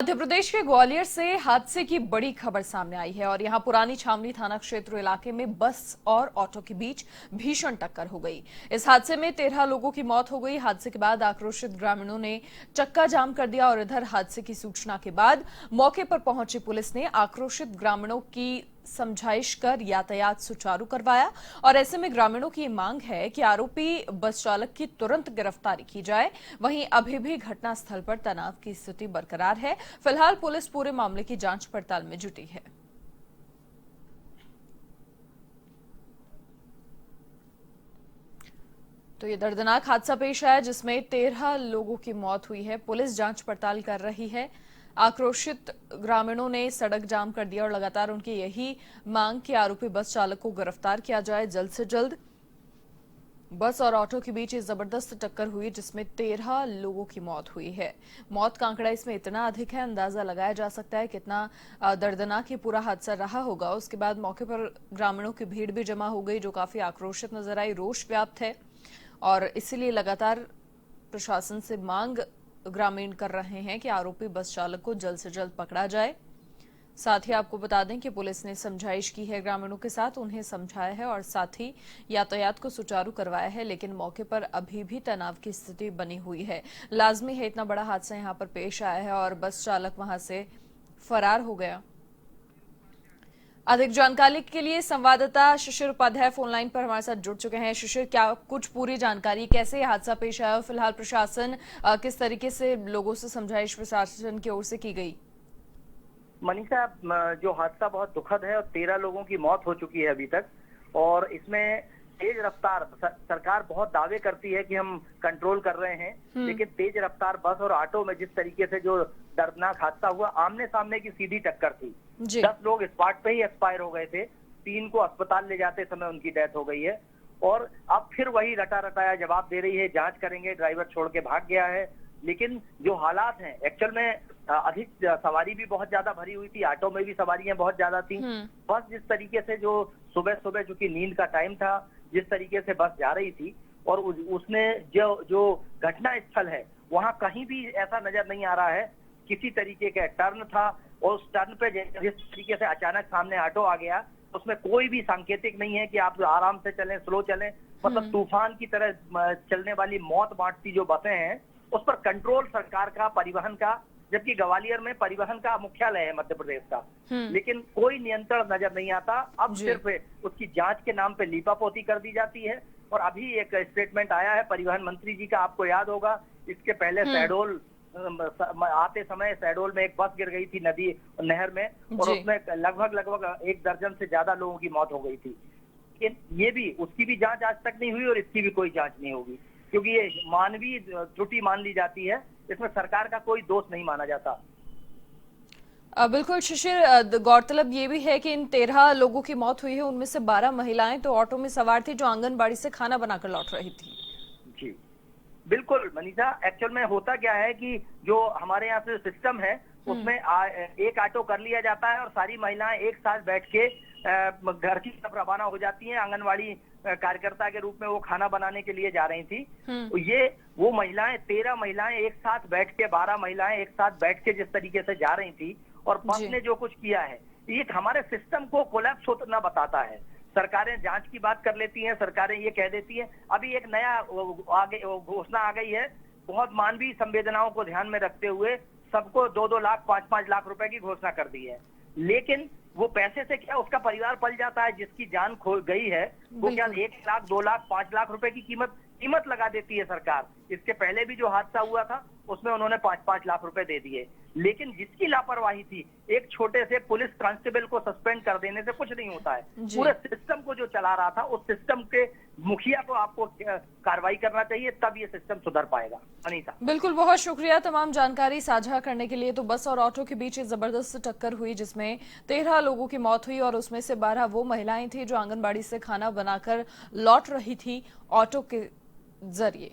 मध्य प्रदेश के ग्वालियर से हादसे की बड़ी खबर सामने आई है और यहां पुरानी छावनी थाना क्षेत्र इलाके में बस और ऑटो के बीच भीषण टक्कर हो गई। इस हादसे में 13 लोगों की मौत हो गई। हादसे के बाद आक्रोशित ग्रामीणों ने चक्का जाम कर दिया और इधर हादसे की सूचना के बाद मौके पर पहुंची पुलिस ने आक्रोशित ग्रामीणों की समझाइश कर यातायात सुचारू करवाया और ऐसे में ग्रामीणों की मांग है कि आरोपी बस चालक की तुरंत गिरफ्तारी की जाए। वहीं अभी भी घटनास्थल पर तनाव की स्थिति बरकरार है। फिलहाल पुलिस पूरे मामले की जांच पड़ताल में जुटी है। तो ये दर्दनाक हादसा पेश आया जिसमें 13 लोगों की मौत हुई है। पुलिस जांच पड़ताल कर रही है। आक्रोशित ग्रामीणों ने सड़क जाम कर दिया और लगातार उनकी यही मांग कि आरोपी बस चालक को गिरफ्तार किया जाए जल्द से जल्द। बस और ऑटो के बीच जबरदस्त टक्कर हुई जिसमें 13 लोगों की मौत हुई है। मौत का आंकड़ा इसमें इतना अधिक है, अंदाजा लगाया जा सकता है कितना दर्दनाक ये पूरा हादसा रहा होगा। उसके बाद मौके पर ग्रामीणों की भीड़ भी जमा हो गई जो काफी आक्रोशित नजर आई। रोष व्याप्त है और इसीलिए लगातार प्रशासन से मांग ग्रामीण कर रहे हैं कि आरोपी बस चालक को जल्द से जल्द पकड़ा जाए। साथ ही आपको बता दें कि पुलिस ने समझाइश की है ग्रामीणों के साथ, उन्हें समझाया है और साथ ही यातायात को सुचारू करवाया है, लेकिन मौके पर अभी भी तनाव की स्थिति बनी हुई है। लाजमी है, इतना बड़ा हादसा यहां पर पेश आया है और बस चालक वहां से फरार हो गया। अधिक जानकारी के लिए संवाददाता शिशिर उपाध्याय फोनलाइन पर हमारे साथ जुड़ चुके हैं। शिशिर, क्या कुछ पूरी जानकारी कैसे हादसा पेश आया? फिलहाल प्रशासन किस तरीके से लोगों से समझाइश प्रशासन की ओर से की गई? मनीषा, जो हादसा बहुत दुखद है और 13 लोगों की मौत हो चुकी है अभी तक। और इसमें तेज रफ्तार सरकार बहुत दावे करती है कि हम कंट्रोल कर रहे हैं, लेकिन तेज रफ्तार बस और ऑटो में जिस तरीके से जो दर्दनाक हादसा हुआ, आमने सामने की सीधी टक्कर थी। 10 लोग स्पॉट पे ही एक्सपायर हो गए थे, 3 को अस्पताल ले जाते समय उनकी डेथ हो गई है। और अब फिर वही रटा रटाया जवाब दे रही है, जांच करेंगे, ड्राइवर छोड़ के भाग गया है। लेकिन जो हालात हैं एक्चुअल में, अधिक सवारी भी बहुत ज्यादा भरी हुई थी, ऑटो में भी सवारियां बहुत ज्यादा थी। बस जिस तरीके से जो सुबह सुबह चूंकि नींद का टाइम था, जिस तरीके से बस जा रही थी और उसने जो घटना स्थल है वहां कहीं भी ऐसा नजर नहीं आ रहा है। किसी तरीके का टर्न था और उस टर्न पे जिस तरीके से अचानक सामने ऑटो आ गया, उसमें कोई भी सांकेतिक नहीं है कि आप आराम से चलें, स्लो चलें। मतलब तूफान की तरह चलने वाली मौत बांटती जो बसें हैं उस पर कंट्रोल सरकार का, परिवहन का, जबकि ग्वालियर में परिवहन का मुख्यालय है मध्य प्रदेश का, लेकिन कोई नियंत्रण नजर नहीं आता। अब सिर्फ उसकी जांच के नाम पे लीपापोती कर दी जाती है। और अभी एक स्टेटमेंट आया है परिवहन मंत्री जी का, आपको याद होगा, इसके पहले शहडोल आते समय शहडोल में एक बस गिर गई थी नदी नहर में और उसमें लगभग 1 दर्जन से ज्यादा लोगों की मौत हो गई थी। लेकिन ये भी, उसकी भी जांच आज तक नहीं हुई और इसकी भी कोई जांच नहीं होगी, क्योंकि ये मानवीय त्रुटि मान ली जाती है। इसमें सरकार का कोई दोष नहीं माना जाता। बिल्कुल शिशिर, गौरतलब ये भी है कि इन 13 लोगों की मौत हुई है, उनमें से 12 महिलाएं तो ऑटो में सवार थी जो आंगनबाड़ी से खाना बनाकर लौट रही थी। जी बिल्कुल मनीषा, एक्चुअल में होता क्या है कि जो हमारे यहाँ से सिस्टम है उसमें एक ऑटो कर लिया जाता है और सारी महिलाएं एक साथ बैठ के घर की तरफ रवाना हो जाती हैं। आंगनवाड़ी कार्यकर्ता के रूप में वो खाना बनाने के लिए जा रही थी। ये वो महिलाएं, 13 महिलाएं एक साथ बैठ के, 12 महिलाएं एक साथ बैठ के जिस तरीके से जा रही थी और बस ने जो कुछ किया है, ये हमारे सिस्टम को कोलैप्स होना बताता है। सरकारें जांच की बात कर लेती हैं, सरकारें ये कह देती हैं। अभी एक नया घोषणा आ गई है, बहुत मानवीय संवेदनाओं को ध्यान में रखते हुए सबको 2-2 लाख, 5-5 लाख रुपए की घोषणा कर दी है। लेकिन वो पैसे से क्या उसका परिवार पल जाता है? जिसकी जान खो गई है वो क्या 1 लाख, 2 लाख, 5 लाख रुपए की कीमत लगा देती है सरकार। इसके पहले भी जो हादसा हुआ था उसमें उन्होंने 5-5 लाख रुपए दे दिए। लेकिन जिसकी लापरवाही थी, एक छोटे से पुलिस कांस्टेबल को सस्पेंड कर देने से कुछ नहीं होता है। पूरे सिस्टम को जो चला रहा था, उस सिस्टम के मुखिया को आपको कार्रवाई करना चाहिए, तब ये सिस्टम सुधर पाएगा। अनीता, बिल्कुल, बहुत शुक्रिया तमाम जानकारी साझा करने के लिए। तो बस और ऑटो के बीच जबरदस्त टक्कर हुई जिसमें 13 लोगों की मौत हुई और उसमें से 12 वो महिलाएं थी जो आंगनबाड़ी से खाना बनाकर लौट रही थी ऑटो के जरिए।